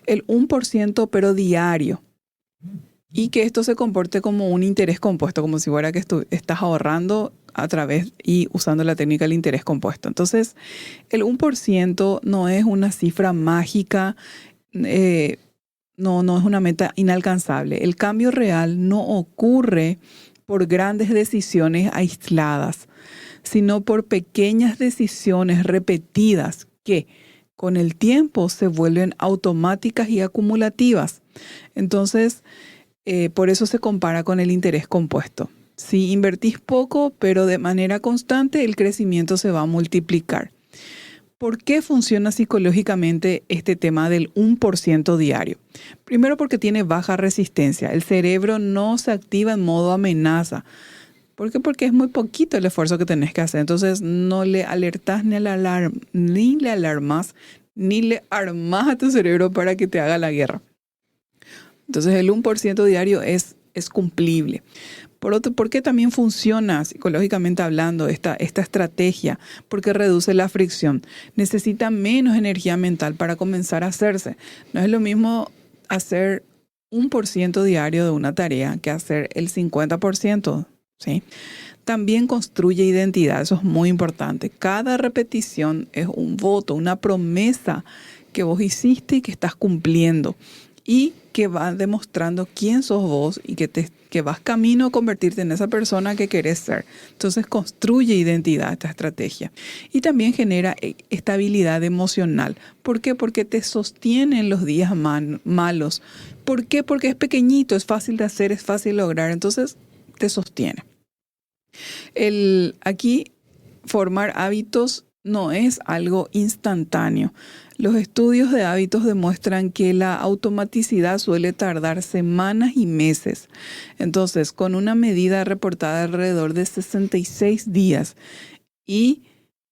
el 1% pero diario. Y que esto se comporte como un interés compuesto, como si fuera que estás ahorrando a través y usando la técnica del interés compuesto. Entonces, el 1% no es una cifra mágica, no es una meta inalcanzable. El cambio real no ocurre por grandes decisiones aisladas, sino por pequeñas decisiones repetidas que con el tiempo se vuelven automáticas y acumulativas. Entonces, por eso se compara con el interés compuesto. Si invertís poco, pero de manera constante, el crecimiento se va a multiplicar. ¿Por qué funciona psicológicamente este tema del 1% diario? Primero porque tiene baja resistencia. El cerebro no se activa en modo amenaza. ¿Por qué? Porque es muy poquito el esfuerzo que tenés que hacer. Entonces no le alertás ni le alarmas, ni le armás a tu cerebro para que te haga la guerra. Entonces el 1% diario es cumplible. ¿Por qué también funciona psicológicamente hablando esta estrategia? Porque reduce la fricción. Necesita menos energía mental para comenzar a hacerse. No es lo mismo hacer 1% diario de una tarea que hacer el 50%, ¿sí? También construye identidad, eso es muy importante. Cada repetición es un voto, una promesa que vos hiciste y que estás cumpliendo. Y que va demostrando quién sos vos y que vas camino a convertirte en esa persona que querés ser. Entonces construye identidad esta estrategia. Y también genera estabilidad emocional. ¿Por qué? Porque te sostiene en los días malos. ¿Por qué? Porque es pequeñito, es fácil de hacer, es fácil de lograr. Entonces te sostiene. Aquí formar hábitos no es algo instantáneo. Los estudios de hábitos demuestran que la automaticidad suele tardar semanas y meses. Entonces, con una medida reportada alrededor de 66 días y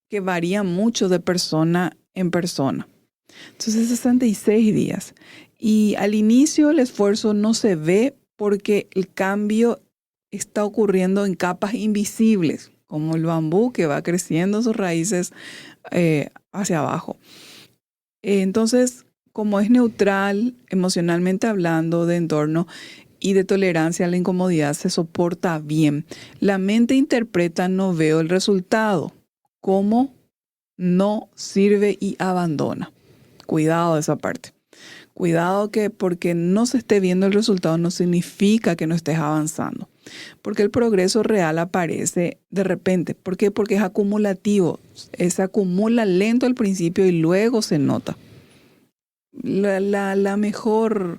que varía mucho de persona en persona. Entonces, 66 días. Y al inicio el esfuerzo no se ve porque el cambio está ocurriendo en capas invisibles, como el bambú que va creciendo sus raíces hacia abajo. Entonces, como es neutral, emocionalmente hablando, de entorno y de tolerancia a la incomodidad, se soporta bien. La mente interpreta, no veo el resultado, como no sirve y abandona. Cuidado de esa parte. Cuidado que porque no se esté viendo el resultado no significa que no estés avanzando. Porque el progreso real aparece de repente. ¿Por qué? Porque es acumulativo. Se acumula lento al principio y luego se nota. El mejor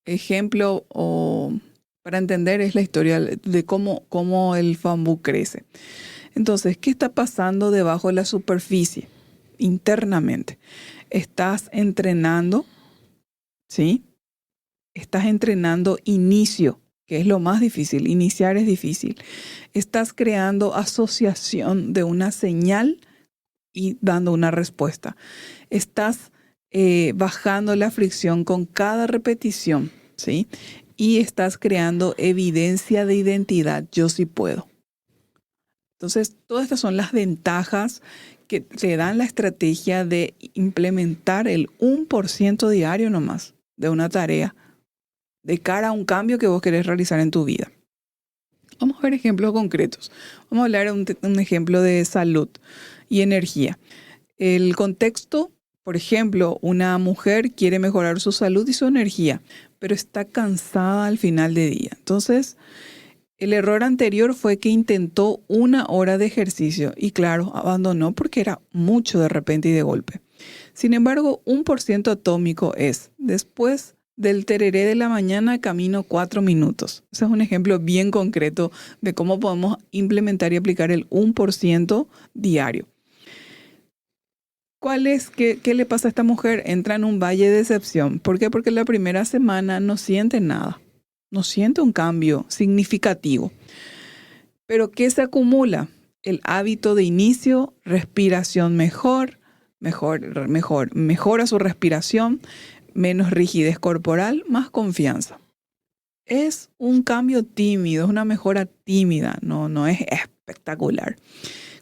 ejemplo para entender es la historia de cómo el bambú crece. Entonces, ¿qué está pasando debajo de la superficie? Internamente. Estás entrenando, ¿sí? Estás entrenando inicio. que es lo más difícil. Iniciar es difícil. Estás creando asociación de una señal y dando una respuesta. Estás bajando la fricción con cada repetición, ¿sí? Y estás creando evidencia de identidad. Yo sí puedo. Entonces, todas estas son las ventajas que te dan la estrategia de implementar el 1% diario nomás de una tarea de cara a un cambio que vos querés realizar en tu vida. Vamos a ver ejemplos concretos. Vamos a hablar de un ejemplo de salud y energía. El contexto, por ejemplo, una mujer quiere mejorar su salud y su energía, pero está cansada al final de día. Entonces, el error anterior fue que intentó 1 hora de ejercicio y claro, abandonó porque era mucho de repente y de golpe. Sin embargo, 1% atómico es, después del tereré de la mañana, camino 4 minutos. Ese es un ejemplo bien concreto de cómo podemos implementar y aplicar el 1% diario. ¿Qué le pasa a esta mujer? Entra en un valle de decepción. ¿Por qué? Porque la primera semana no siente nada. No siente un cambio significativo. Pero ¿qué se acumula? El hábito de inicio, respiración mejora su respiración, menos rigidez corporal, más confianza. Es un cambio tímido, es una mejora tímida, no es espectacular.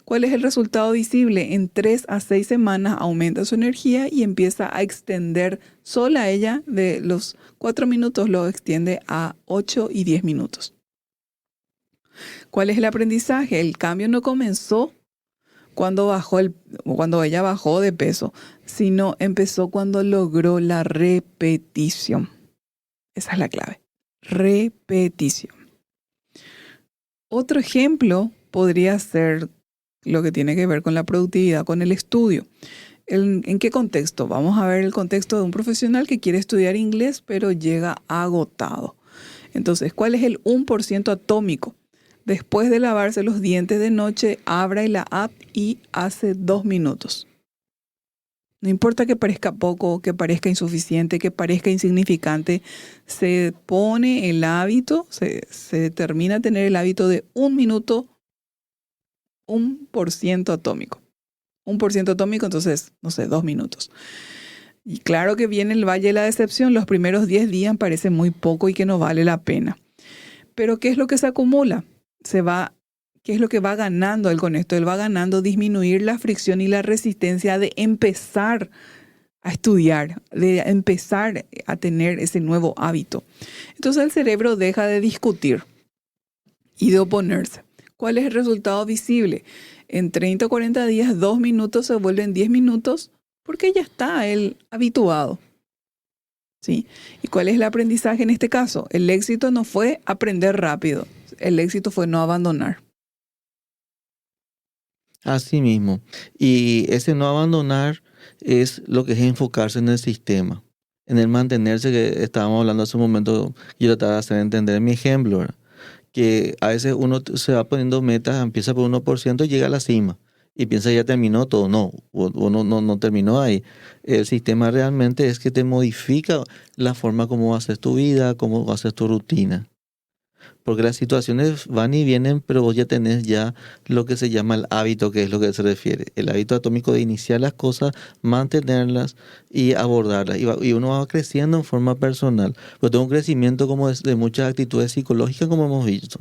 ¿Cuál es el resultado visible? En 3 a 6 semanas aumenta su energía y empieza a extender sola ella de los 4 minutos, lo extiende a 8 y 10 minutos. ¿Cuál es el aprendizaje? El cambio no comenzó cuando ella bajó de peso, sino empezó cuando logró la repetición. Esa es la clave. Repetición. Otro ejemplo podría ser lo que tiene que ver con la productividad, con el estudio. ¿En qué contexto? Vamos a ver el contexto de un profesional que quiere estudiar inglés, pero llega agotado. Entonces, ¿cuál es el 1% atómico? Después de lavarse los dientes de noche, abre la app y hace 2 minutos. No importa que parezca poco, que parezca insuficiente, que parezca insignificante, se pone el hábito, se determina a tener el hábito de 1 minuto, 1% atómico. 1% atómico, entonces, 2 minutos. Y claro que viene el valle de la decepción. Los primeros 10 días parece muy poco y que no vale la pena. Pero ¿qué es lo que se acumula? ¿Qué es lo que va ganando él con esto? Él va ganando disminuir la fricción y la resistencia de empezar a estudiar, de empezar a tener ese nuevo hábito. Entonces el cerebro deja de discutir y de oponerse. ¿Cuál es el resultado visible? En 30 o 40 días, 2 minutos se vuelven 10 minutos porque ya está él habituado. ¿Sí? ¿Y cuál es el aprendizaje en este caso? El éxito no fue aprender rápido. El éxito fue no abandonar. Así mismo. Y ese no abandonar es lo que es enfocarse en el sistema, en el mantenerse, que estábamos hablando hace un momento, yo trataba de hacer entender mi ejemplo, ¿verdad? Que a veces uno se va poniendo metas, empieza por 1% y llega a la cima. Y piensa ya terminó todo. No, uno no terminó ahí. El sistema realmente es que te modifica la forma como haces tu vida, cómo haces tu rutina. Porque las situaciones van y vienen, pero vos ya tenés ya lo que se llama el hábito, que es lo que se refiere. El hábito atómico de iniciar las cosas, mantenerlas y abordarlas. Y uno va creciendo en forma personal. Pero tengo un crecimiento como de muchas actitudes psicológicas, como hemos visto.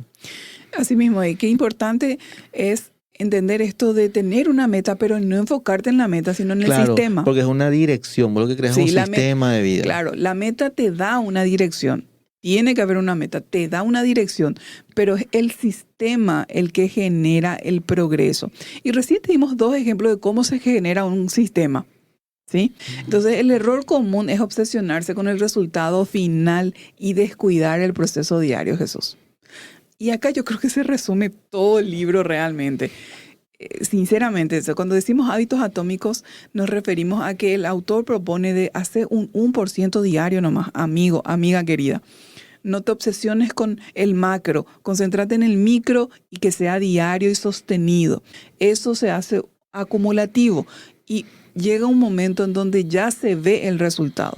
Así mismo, y qué importante es entender esto de tener una meta, pero no enfocarte en la meta, sino en el sistema. Porque es una dirección, vos lo que creas es un sistema de vida. Claro, la meta te da una dirección. Tiene que haber una meta, te da una dirección, pero es el sistema el que genera el progreso. Y recién te dimos 2 ejemplos de cómo se genera un sistema, ¿sí? Entonces, el error común es obsesionarse con el resultado final y descuidar el proceso diario, Jesús. Y acá yo creo que se resume todo el libro realmente. Sinceramente, cuando decimos hábitos atómicos, nos referimos a que el autor propone de hacer un 1% diario nomás, amigo, amiga querida. No te obsesiones con el macro, concéntrate en el micro y que sea diario y sostenido. Eso se hace acumulativo y llega un momento en donde ya se ve el resultado.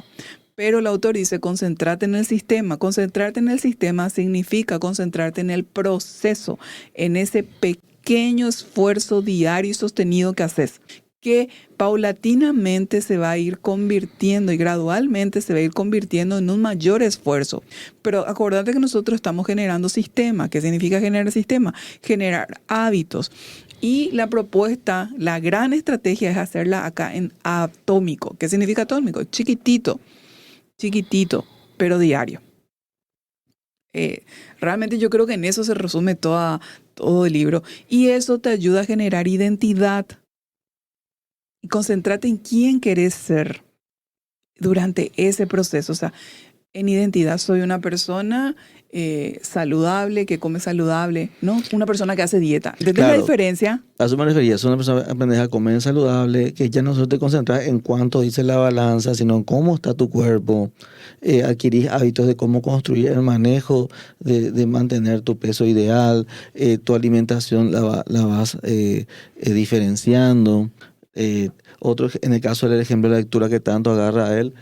Pero el autor dice, concentrate en el sistema. Concentrarte en el sistema significa concentrarte en el proceso, en ese pequeño esfuerzo diario y sostenido que haces, que paulatinamente se va a ir convirtiendo y gradualmente se va a ir convirtiendo en un mayor esfuerzo. Pero acordate que nosotros estamos generando sistema. ¿Qué significa generar sistema? Generar hábitos. Y la propuesta, la gran estrategia es hacerla acá en atómico. ¿Qué significa atómico? Chiquitito, pero diario. Realmente yo creo que en eso se resume todo el libro. Y eso te ayuda a generar identidad. Y concentrate en quién querés ser durante ese proceso. O sea, en identidad soy una persona saludable, que come saludable, ¿no? Una persona que hace dieta. ¿Entendés la Claro, diferencia? a eso me refería. Es una persona que aprendes a comer saludable, que ya no solo te concentras en cuánto dice la balanza, sino en cómo está tu cuerpo. Adquirís hábitos de cómo construir el manejo, de mantener tu peso ideal, tu alimentación la vas diferenciando. En el caso del ejemplo de la lectura que tanto agarra a él,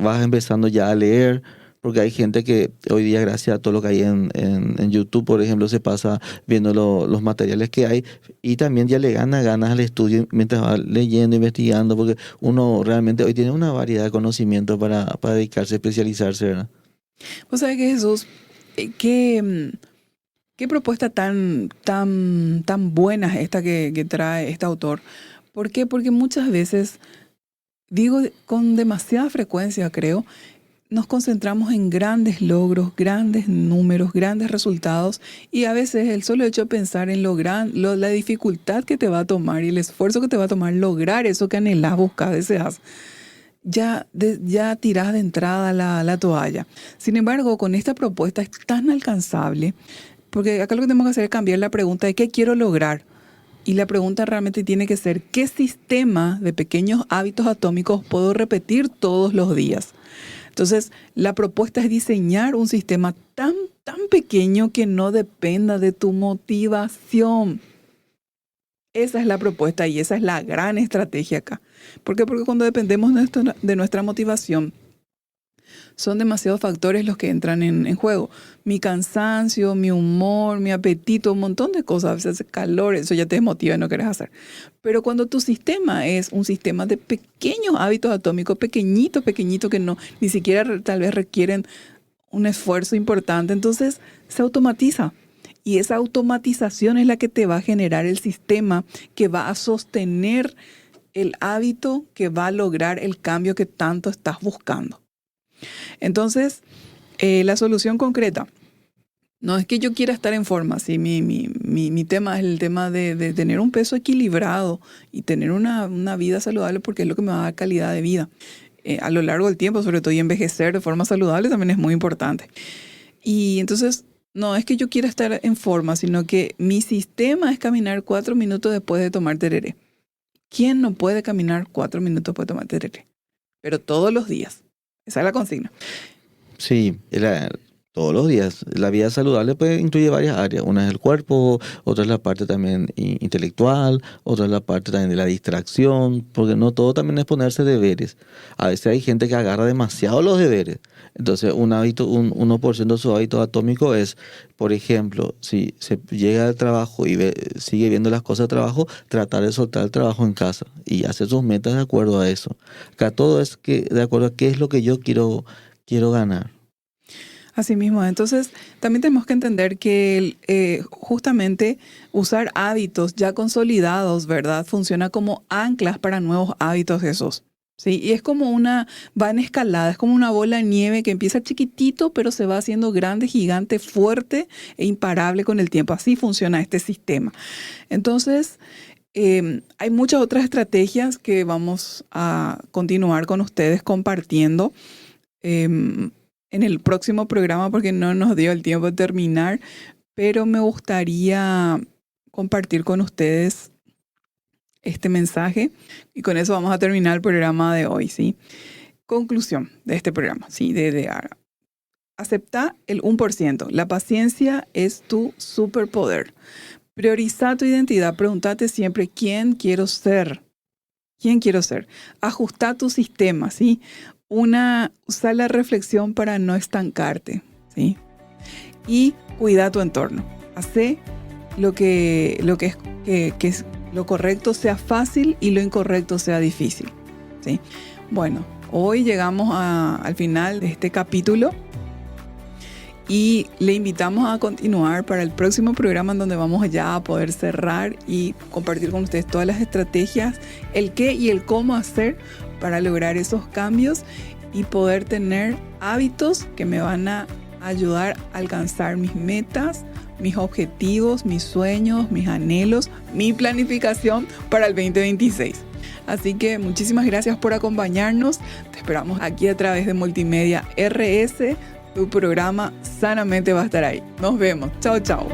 vas empezando ya a leer, porque hay gente que hoy día, gracias a todo lo que hay en YouTube, por ejemplo, se pasa viendo los materiales que hay y también ya le gana ganas al estudio mientras va leyendo, investigando, porque uno realmente hoy tiene una variedad de conocimiento para dedicarse, especializarse, ¿verdad? O sea que Jesús, qué propuesta tan buena es esta que trae este autor. ¿Por qué? Porque muchas veces, digo con demasiada frecuencia, creo, nos concentramos en grandes logros, grandes números, grandes resultados y a veces el solo hecho de pensar en la dificultad que te va a tomar y el esfuerzo que te va a tomar lograr eso que anhelás, buscas, deseas, ya tirás de entrada la toalla. Sin embargo, con esta propuesta es tan alcanzable, porque acá lo que tenemos que hacer es cambiar la pregunta de qué quiero lograr. Y la pregunta realmente tiene que ser, ¿qué sistema de pequeños hábitos atómicos puedo repetir todos los días? Entonces, la propuesta es diseñar un sistema tan pequeño que no dependa de tu motivación. Esa es la propuesta y esa es la gran estrategia acá. ¿Por qué? Porque cuando dependemos de nuestra motivación, son demasiados factores los que entran en juego. Mi cansancio, mi humor, mi apetito, un montón de cosas. A veces calor, eso ya te desmotiva y no quieres hacer. Pero cuando tu sistema es un sistema de pequeños hábitos atómicos, pequeñitos, que no, ni siquiera tal vez requieren un esfuerzo importante, entonces se automatiza. Y esa automatización es la que te va a generar el sistema que va a sostener el hábito que va a lograr el cambio que tanto estás buscando. Entonces, la solución concreta, no es que yo quiera estar en forma, ¿sí? Mi tema es el tema de tener un peso equilibrado y tener una vida saludable porque es lo que me va a dar calidad de vida. A lo largo del tiempo, sobre todo, y envejecer de forma saludable también es muy importante. Y entonces, no es que yo quiera estar en forma, sino que mi sistema es caminar 4 minutos después de tomar tereré. ¿Quién no puede caminar 4 minutos después de tomar tereré? Pero todos los días. Esa es la consigna. Sí, todos los días. La vida saludable pues incluye varias áreas. Una es el cuerpo, otra es la parte también intelectual, otra es la parte también de la distracción, porque no todo también es ponerse deberes. A veces hay gente que agarra demasiado los deberes. Entonces, un 1% de su hábito atómico es, por ejemplo, si se llega al trabajo y sigue viendo las cosas de trabajo, tratar de soltar el trabajo en casa y hacer sus metas de acuerdo a eso. Acá todo es de acuerdo a qué es lo que yo quiero ganar. Así mismo, entonces también tenemos que entender que justamente usar hábitos ya consolidados, ¿verdad? Funciona como anclas para nuevos hábitos, Jesús. Sí, y es como va en escalada, es como una bola de nieve que empieza chiquitito, pero se va haciendo grande, gigante, fuerte e imparable con el tiempo. Así funciona este sistema. Entonces, hay muchas otras estrategias que vamos a continuar con ustedes compartiendo en el próximo programa porque no nos dio el tiempo de terminar, pero me gustaría compartir con ustedes este mensaje y con eso vamos a terminar el programa de hoy, ¿sí? Conclusión de este programa, ¿sí? Acepta el 1%. La paciencia es tu superpoder. Prioriza tu identidad. Pregúntate siempre ¿quién quiero ser? ¿Quién quiero ser? Ajusta tu sistema, ¿sí? Usar la reflexión para no estancarte, ¿sí? Y cuida tu entorno. Hace lo que es lo correcto sea fácil y lo incorrecto sea difícil, ¿sí? Bueno, hoy llegamos al final de este capítulo y le invitamos a continuar para el próximo programa, en donde vamos ya a poder cerrar y compartir con ustedes todas las estrategias, el qué y el cómo hacer para lograr esos cambios y poder tener hábitos que me van a ayudar a alcanzar mis metas, mis objetivos, mis sueños, mis anhelos, mi planificación para el 2026. Así que muchísimas gracias por acompañarnos. Te esperamos aquí a través de Multimedia RS. Tu programa Sanamente va a estar ahí. Nos vemos. Chao, chao.